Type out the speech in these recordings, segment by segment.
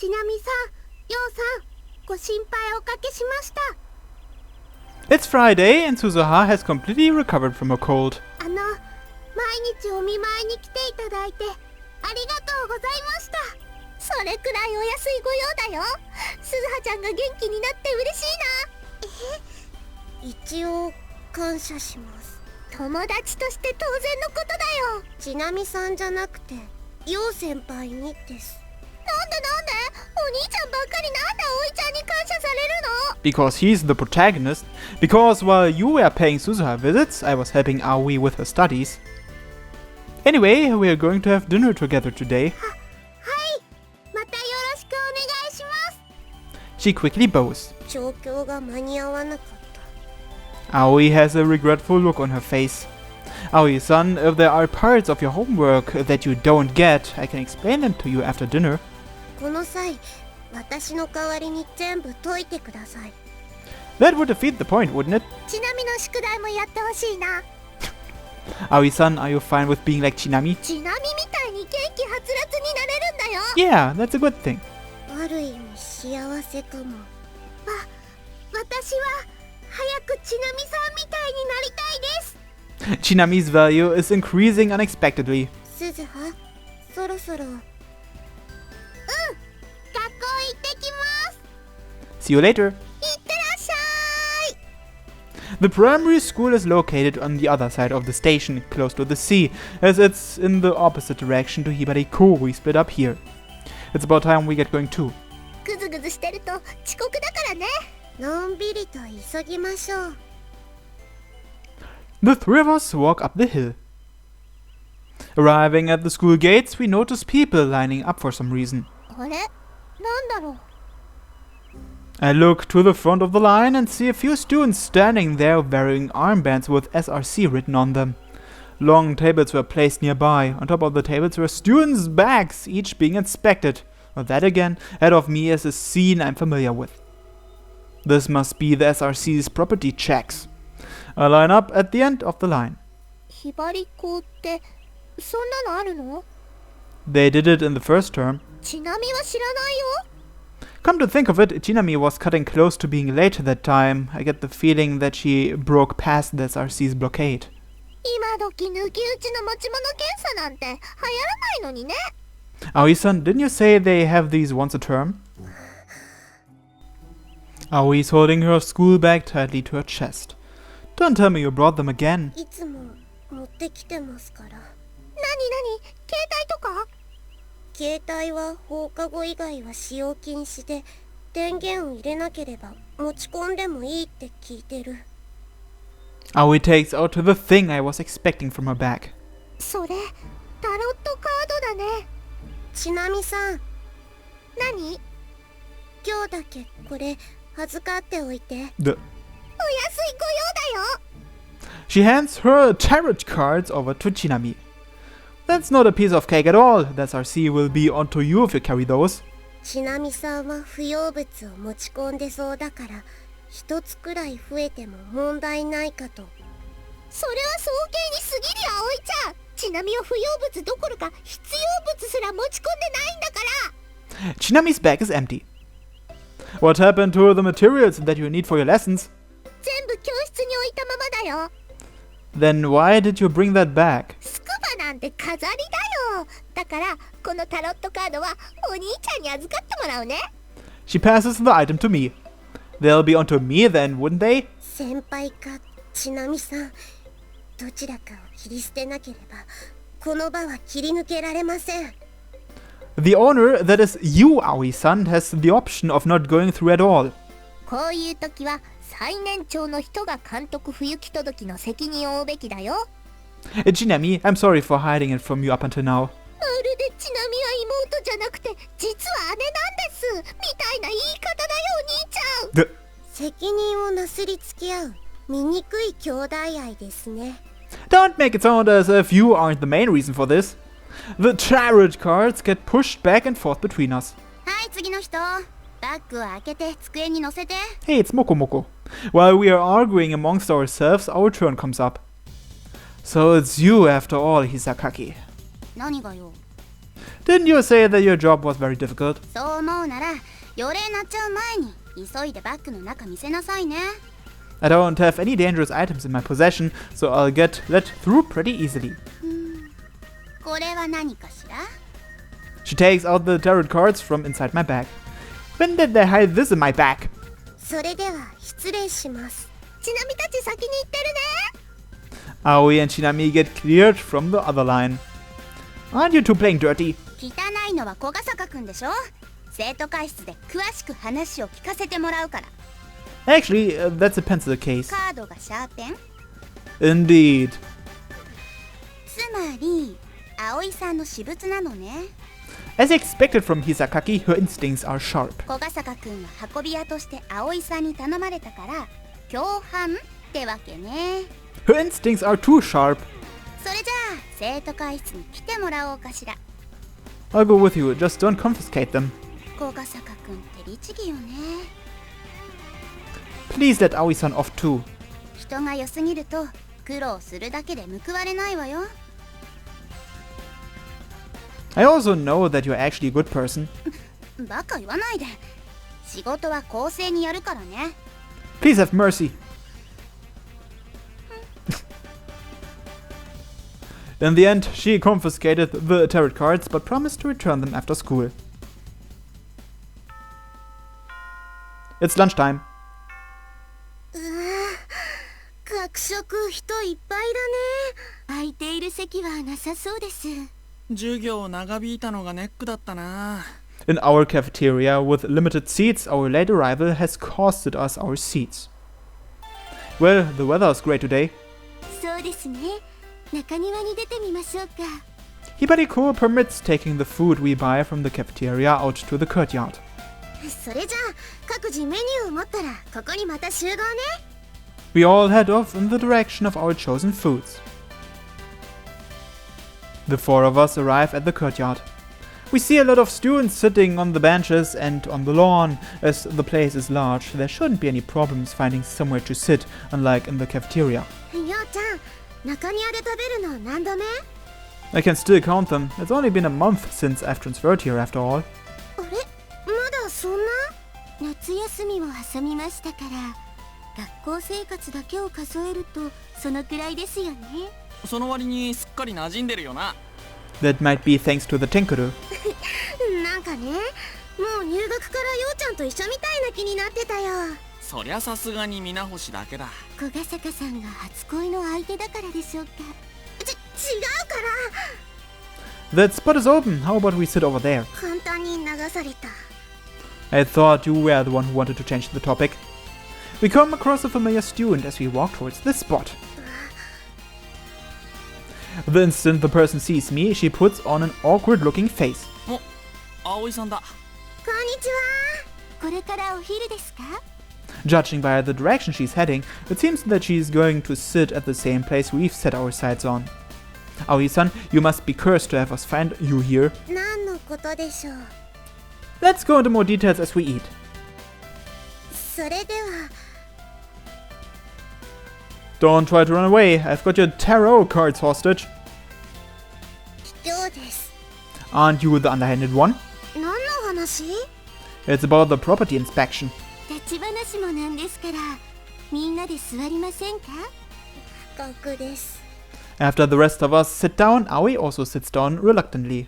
ちなみさん、ようさん、ご心配おかけしました。 It's Friday and Suzuha has completely recovered from her cold. 毎日お見舞いに来ていただいてありがとうございました。それくらいお安いご用だよ。鈴葉ちゃんが元気になって嬉しいな。一応感謝します。友達として当然のことだよ。ちなみさんじゃなくてよう先輩にです。なんでお兄ちゃんばっかりなんで葵ちゃんに感謝されるの？ Because he's the protagonist. Because while you were paying Suzuha visits, I was helping Aoi with her studies. Anyway, we are going to have dinner together today. はい、またよろしくお願いします。 She quickly bows. 状況が間に合わなかった。 Aoi has a regretful look on her face. Aoi-san, if there are parts of your homework that you don't get, I can explain them to you after dinner. この際、私の代わりに全部解いてください。 That would defeat the point, wouldn't it? ちなみの宿題もやってほしいな。 Aoi-san, are you fine with being like Chinami? ちなみみたいに元気はつらつになれるんだよ。 Yeah, that's a good thing. ある意味幸せかも。私は早くちなみさんみたいになりたいです。 Chinami's value is increasing unexpectedly. 鈴葉、そろそろ。学校行ってきます。 See you later. いってらっしゃい。 The primary school is located on the other side of the station, close to the sea, as it's in the opposite direction to Hibariko. We split up here. It's about time we get going too. ぐずぐずしてると遅刻だからね。のんびりと急ぎましょう。 The three of us walk up the hill. Arriving at the school gates, we notice people lining up for some reason. あれ、なんだろう。 I look to the front of the line and see a few students standing there wearing armbands with SRC written on them. Long tables were placed nearby. On top of the tables were students' bags, each being inspected. Well, that again, ahead of me is a scene I'm familiar with. This must be the SRC's property checks. I line up at the end of the line. ひばり校ってそんなのあるの？ They did it in the first term. ちなみは知らないよ。 Come to think of it, Chinami was cutting close to being late that time. I get the feeling that she broke past the SRC's blockade. 今時抜き打ちの持ち物検査なんて流行らないのにね。 Aoi-san, didn't you say they have these once a term? Aoi's holding her school bag tightly to her chest. Don't tell me you brought them again. いつも持ってきてますから。なに携帯とか？携帯は放課後以外は使用禁止で、電源を入れなければ持ち込んでもいいって聞いてる。 Aoi takes out the thing I was expecting from her bag. それ、タロットカードだね。ちなみさん。何？今日だけこれ預かっておいて。お安いご用だよ。 She hands her tarot cards over to Chinami. That's not a piece of cake at all. The SRC will be onto you if you carry those. ちなみさんは不要物を持ち込んでそうだから、一つくらい増えても問題ないかと。それは早計に過ぎるよ、葵ちゃん。ちなみは不要物どころか必要物すら持ち込んでないんだから。 Chinami's bag is empty. What happened to the materials that you need for your lessons? 全部教室に置いたままだよ。 Then why did you bring that bag? スクバなんて飾りだよ。だからこのタロットカードはお兄ちゃんに預かってもらうね。 She passes the item to me. They'll be onto me then, wouldn't they? 先輩かちなみさん、どちらかを切り捨てなければこの場は切り抜けられません。 The owner, that is you, Aoi-san, has the option of not going through at all. こういう時は最年長の人が監督不行き届きの責任を負うべきだよ。 Chinami, I'm sorry for hiding it from you up until now. まるでちなみは妹じゃなくて実は姉なんですみたいな言い方だよ、お兄ちゃん。責任をなすりつけ合う醜い兄弟愛ですね。 Don't make it sound as if you aren't the main reason for this. The tarot cards get pushed back and forth between us. はい、次の人。バッグを開けて机に乗せて。 Hey, it's Moko Moko. While we are arguing amongst ourselves, our turn comes up. So it's you after all, Hisakaki. 何がよ。Didn't you say that your job was very difficult? そう思うなら予令なっちゃう前に急いでバッグの中見せなさいね。 I don't have any dangerous items in my possession, so I'll get let through pretty easily. これは何かしら？ She takes out the tarot cards from inside my bag. When did they hide this in my bag? それでは失礼します。ちなみたち先に行ってるね。 Aoi and Shinami get cleared from the other line. Aren't you two playing dirty? 汚いのは小笠坂くんでしょ。生徒会室で詳しく話を聞かせてもらうから。 Actually, that's a pencil case. カードがシャーペン？ Indeed. つまり葵さんの私物なのね。 As expected from Hisakaki, her instincts are sharp. 小笠坂くんが運び屋として葵さんに頼まれたから共犯ってわけね。 Her instincts are too sharp. それじゃあ生徒会室に来てもらおうかしら。 I'll go with you, just don't confiscate them. 小笠坂くんって律儀よね。 Please let Aoi-san off too. 人が良すぎると苦労するだけで報われないわよ。 I also know that you're actually a good person. バカ言わないで。仕事は公正にやるからね。 Please have mercy. In the end, she confiscated the tarot cards but promised to return them after school. It's lunchtime. 学食人いっぱいだね。空いている席はなさそうです。授業長引いたのがネックだったな。 In our cafeteria with limited seats, our late arrival has costed us our seats. Well, the weather is great today. そうですね。中庭に出てみましょうか。 Hibariko permits taking the food we buy from the cafeteria out to the courtyard. それじゃあ各自メニューを持ったらここにまた集合ね。 We all head off in the direction of our chosen foods. The four of us arrive at the courtyard. We see a lot of students sitting on the benches and on the lawn. As the place is large, there shouldn't be any problems finding somewhere to sit, unlike in the cafeteria. ようちゃん、中庭で食べるの何度目？ I can still count them. It's only been a month since I've transferred here after all. あれ、まだそんな？夏休みを挟みましたから、学校生活だけを数えるとそのくらいですよね。その割にすっかり馴染んでるよな。 That might be thanks to the Tenkuru. なんかね、もう入学からようちゃんと一緒みたいな気になってたよ。そりゃさすがに皆星だけだ。小笠坂さんが初恋の相手だからでしょうか。違うから。 That spot is open. How about we sit over there? 簡単に流された。 I thought you were the one who wanted to change the topic. We come across a familiar student as we walk towards this spot. The instant the person sees me, she puts on an awkward-looking face. お、葵さんだ。こんにちは。これからお昼ですか？ Judging by the direction she's heading, it seems that she's going to sit at the same place we've set our sights on. Aoi-san, you must be cursed to have us find you here. 何のことでしょう。 Let's go into more details as we eat. それでは。 Don't try to run away. I've got your tarot cards hostage. 卑怯です。 Aren't you the underhanded one? 何の話？ It's about the property inspection. 立ち話もなんですから、みんなで座りませんか？不覚です。 After the rest of us sit down, Aoi also sits down reluctantly.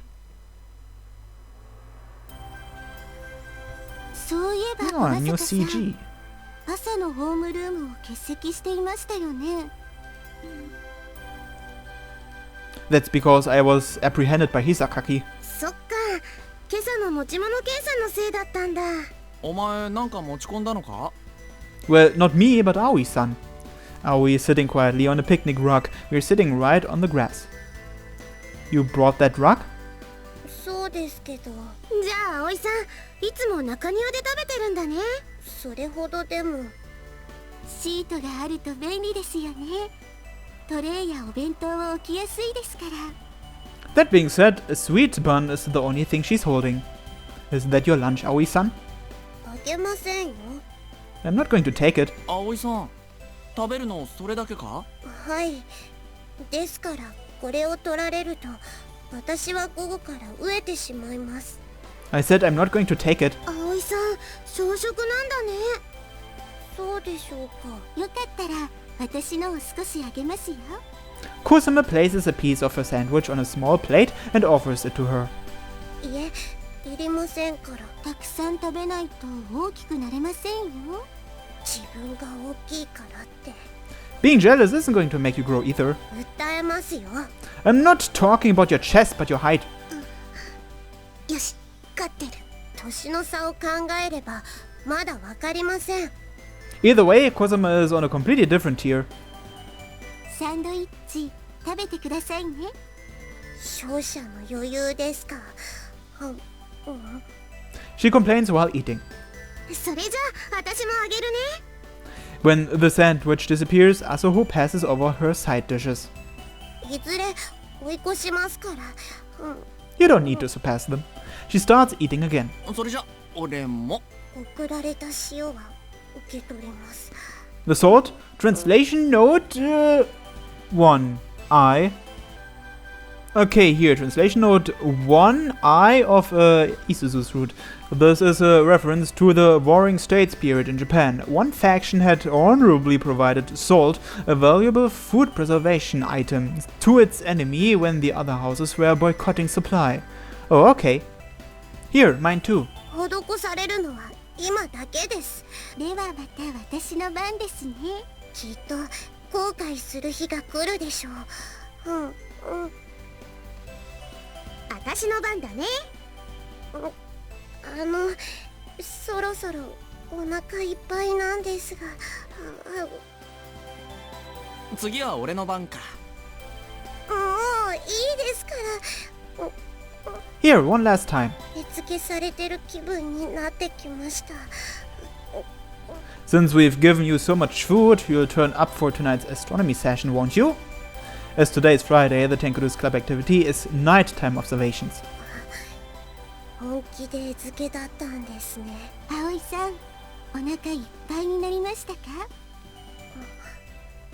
そういえば、 Oh, 小 new 笠坂さん、 CG. 朝のホームルームを欠席していましたよね。 That's because I was apprehended by Hisakaki. そっか、今朝の持ち物検査のせいだったんだ。お前なんか持ち込んだのか？ Well, not me, but Aoi-san. Aoi is sitting quietly on a picnic rug. We're sitting right on the grass. You brought that rug? そうですけど。じゃあ葵さん、いつも中庭で食べてるんだね。それほどでも。シートがあると便利ですよね。トレイやお弁当を置きやすいですから。 That being said, a sweet bun is the only thing she's holding. Is that your lunch, Aoi-san? あげませんよ。 I'm not going to take it. 葵さん、食べるのそれだけか？はい。ですからこれを取られると私は午後から飢えてしまいます。 I said I'm not going to take it. 葵さん、小食なんだね。そうでしょうか。よかったら私のを少しあげますよ。 Kusama places a piece of her sandwich on a small plate and offers it to her. いえ、いりませんから。たくさん食べないと大きくなれませんよ。自分が大きいからって。 Being jealous isn't going to make you grow either. 訴えますよ。 I'm not talking about your chest, but your height. よし、勝ってる。年の差を考えればまだわかりません。 Either way, Kusama is on a completely different tier. サンドイッチ食べてくださいね。勝者の余裕ですか。She complains while eating. それじゃあ私もあげるね。 When the sandwich disappears, Asuho passes over her side dishes. いずれ追い越しますから。You don't need to surpass them. She starts eating again. それじゃ俺も。送られた塩は受け取ります。 The salt? Translation note 1. I. Okay, here, translation note 1. I of Isuzu's root. This is a reference to the Warring States period in Japan. One faction had honorably provided salt, a valuable food preservation item, to its enemy when the other houses were boycotting supply. Oh, okay. Here, mine too. 施されるのは今だけです。ではまた私の番ですね。きっと後悔する日が来るでしょう。私の番だね。そろそろお腹いっぱいなんですが。次は俺の番か。もういいですから。Here, one last time. 絵付けされてる気分になってきました。 Since we've given you so much food, you'll turn up for tonight's astronomy session, won't you? As today is Friday, the Tenkuru's club activity is nighttime observations. 本気で絵付けだったんですね。葵さん、お腹いっぱいになりましたか？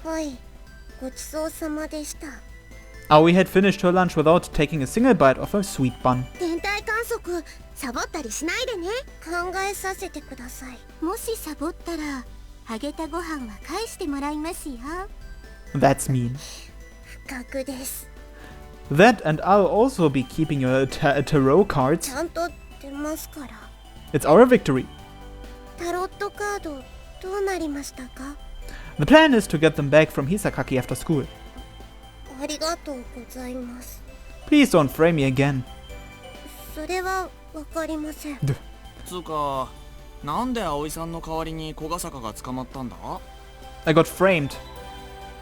はい、ごちそうさまでした。 Aoi had finished her lunch without taking a single bite of her sweet bun. 天体観測サボったりしないでね。考えさせてください。もしサボったらあげたご飯は返してもらいますよ。 That's mean. 不覚です。 That and I'll also be keeping your tarot ち cards. ゃんと出ますから。 It's our victory. タロットカードどうなりましたか？ The plan is to get them back from Hisakaki after school. ありがとうございます。 Please don't frame me again. それはわかりません。つうか、なんで葵さんの代わりに小笠坂が捕まったんだ？ I got framed.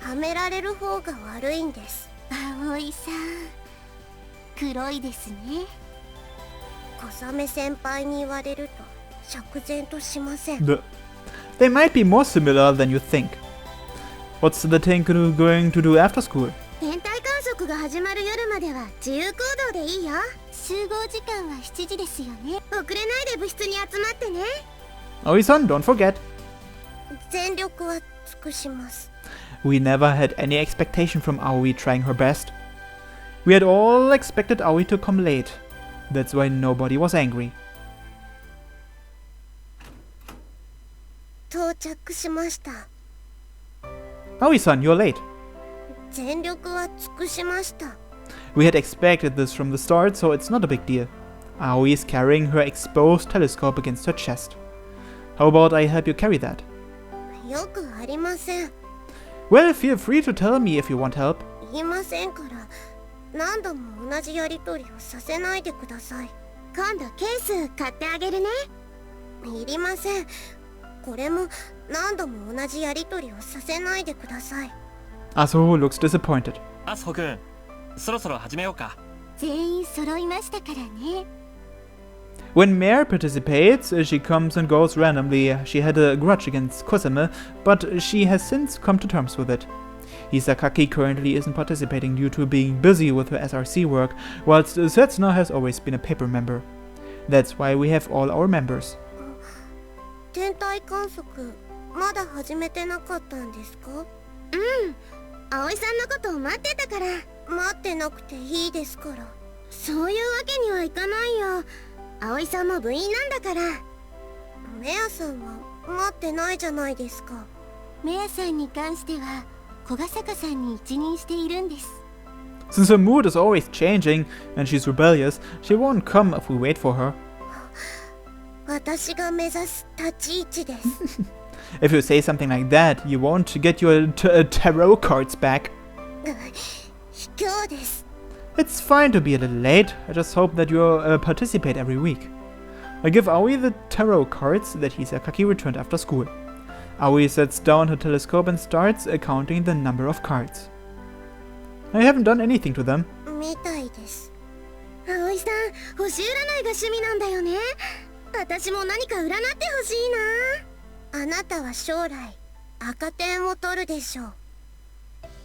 はめられる方が悪いんです。葵さん、黒いですね。小雨先輩に言われると釈然としません。 They might be more similar than you think. What's the Tenkuru going to do after school? 天体観測が始まる夜までは自由行動でいいよ。集合時間は7時ですよね。遅れないで部室に集まってね。 Aoi-san, don't forget. 全力は尽くします。 We never had any expectation from Aoi trying her best. We had all expected Aoi to come late. That's why nobody was angry. 到着しました。 Aoi-san, you're late. 全力は尽くしました。 We had expected this from the start, so it's not a big deal. Aoi is carrying her exposed telescope against her chest. How about I help you carry that? よくありません。 Well, feel free to tell me if you want help. 言いませんから、何度も同じやりとりをさせないでください。今度ケース買ってあげるね。いりません。これも何度も同じやりとりをさせないでください。 Asuho looks disappointed. アスホ君、そろそろ始めようか。全員揃いましたからね。 When Mare participates, she comes and goes randomly. She had a grudge against Kusame, but she has since come to terms with it. Hisakaki currently isn't participating due to being busy with her SRC work, whilst Setsuna has always been a paper member. That's why we have all our members. 天体観測まだ始めてなかったんですか？うん、葵さんのことを待ってたから。待ってなくていいですから。そういうわけにはいかないよ。葵さんも部員なんだから。メアさんは待ってないじゃないですか。メアさんに関しては小ヶ坂さんに一任しているんです。 Since her mood is always changing and she's rebellious, she won't come if we wait for her. 私が目指す立ち位置です。If you say something like that, you won't get your tarot cards back. 卑怯です。 It's fine to be a little late. I just hope that you'll participate every week. I give Aoi the tarot cards that Hisakaki returned after school. Aoi sets down her telescope and starts counting the number of cards. I haven't done anything to them. みたいです。葵さん、星占いが趣味なんだよね。私も何か占ってほしいな。あなたは将来赤点を取るでしょう。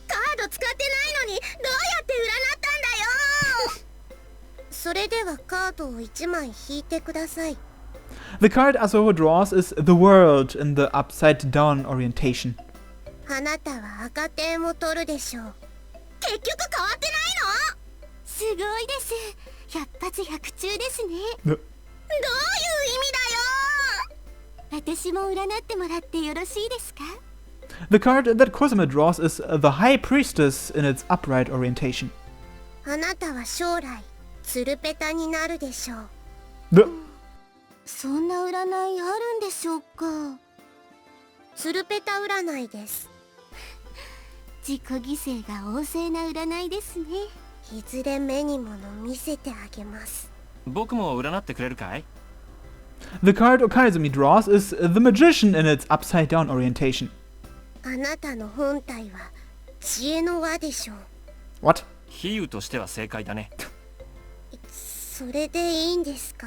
カード使ってないのにどうやって占ったんだよ。それではカードを1枚引いてください。 The card Asuho draws is the world in the upside down orientation. あなたは赤点を取るでしょう。結局変わってないの？すごいです。100発100中ですね。どういう意味だよ。私も占ってもらってよろしいですか？ The card that Cosima draws is the High Priestess in its upright orientation. あなたは将来ツルペタになるでしょう。 The そんな占いあるんでしょうか？ツルペタ占いです。自己犠牲が旺盛な占いですね。いずれ目に物見せてあげます。僕も占ってくれるかい？ The card Okaizumi draws is the Magician in its upside down orientation. あなたの本体は知恵の輪でしょう。 What? 比喩としては正解だね。それでいいんですか？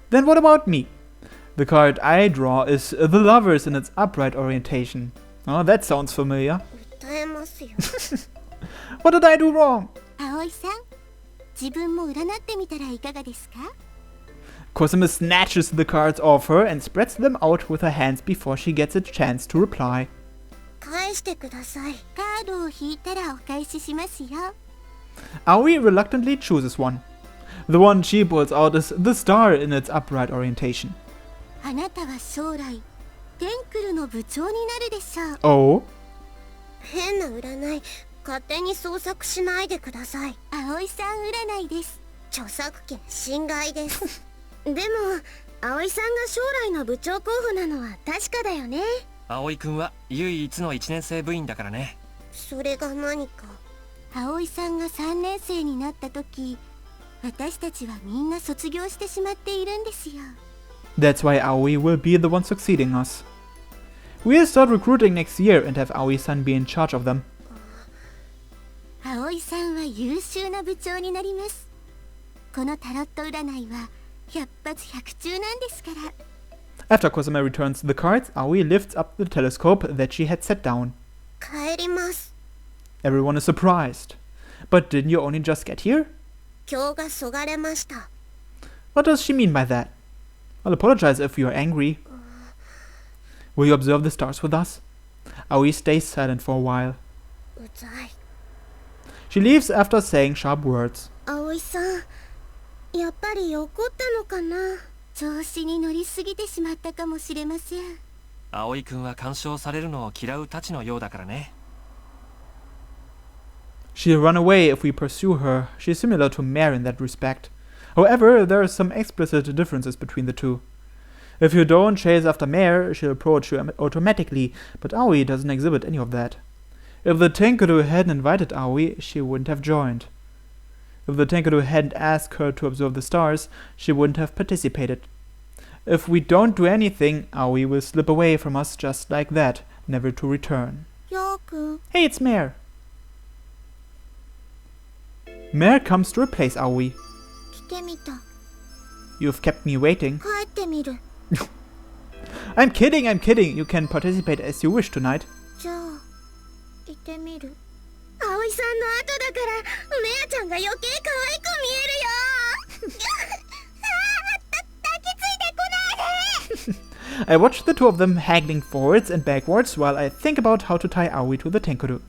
Then what about me? The card I draw is the Lovers in its upright orientation. Oh, that sounds familiar. 訴えますよ。 What did I do wrong? 葵さん、自分も占ってみたらいかがですか？ Cosima snatches the cards off her and spreads them out with her hands before she gets a chance to reply. 返してください。カードを引いたらお返ししますよ。 Aoi reluctantly chooses one. The one she pulls out is the star in its upright orientation. あなたは将来テンクルの部長になるでしょう。 Oh? 変な占い勝手に創作しないでください。葵さん占いです。著作権侵害です。でも葵さんが将来の部長候補なのは確かだよね。葵くんは唯一の1年生部員だからね。それが何か？葵さんが3年生になった時、私たちはみんな卒業してしまっているんですよ。 That's why Aoi will be the one succeeding us. We'll start recruiting next year and have Aoi-san be in charge of them. 葵さんは優秀な部長になります。このタロット占いは100発100中なんですから。 After Cosima returns the cards, Aoi lifts up the telescope that she had set down. 帰ります。 Everyone is surprised. But didn't you only just get here? 今日がそがれました。 What does she mean by that? I'll apologize if you are angry. Will you observe the stars with us? Aoi stays silent for a while. うざい。 She leaves after saying sharp words. 葵さん、やっぱり怒ったのかな。調子に乗りすぎてしまったかもしれません。葵くんは干渉されるのを嫌うたちのようだからね。She'll run away if we pursue her. She's similar to Mare in that respect. However, there are some explicit differences between the two. If you don't chase after Mare, she'll approach you automatically, but Aoi doesn't exhibit any of that. If the Tenkuru hadn't invited Aoi, she wouldn't have joined. If the Tenkuru hadn't asked her to observe the stars, she wouldn't have participated. If we don't do anything, Aoi will slip away from us just like that, never to return. よく。 Hey, it's Mare! Mare comes to replace Aoi. 来てみた。 You've kept me waiting. 帰ってみる。 I'm kidding, I'm kidding. You can participate as you wish tonight. じゃあ、行ってみる。葵さんの後だから、メアちゃんが余計可愛く見えるよ。抱きついてこないで。 I watch the two of them haggling forwards and backwards while I think about how to tie Aoi to the Tenkuru.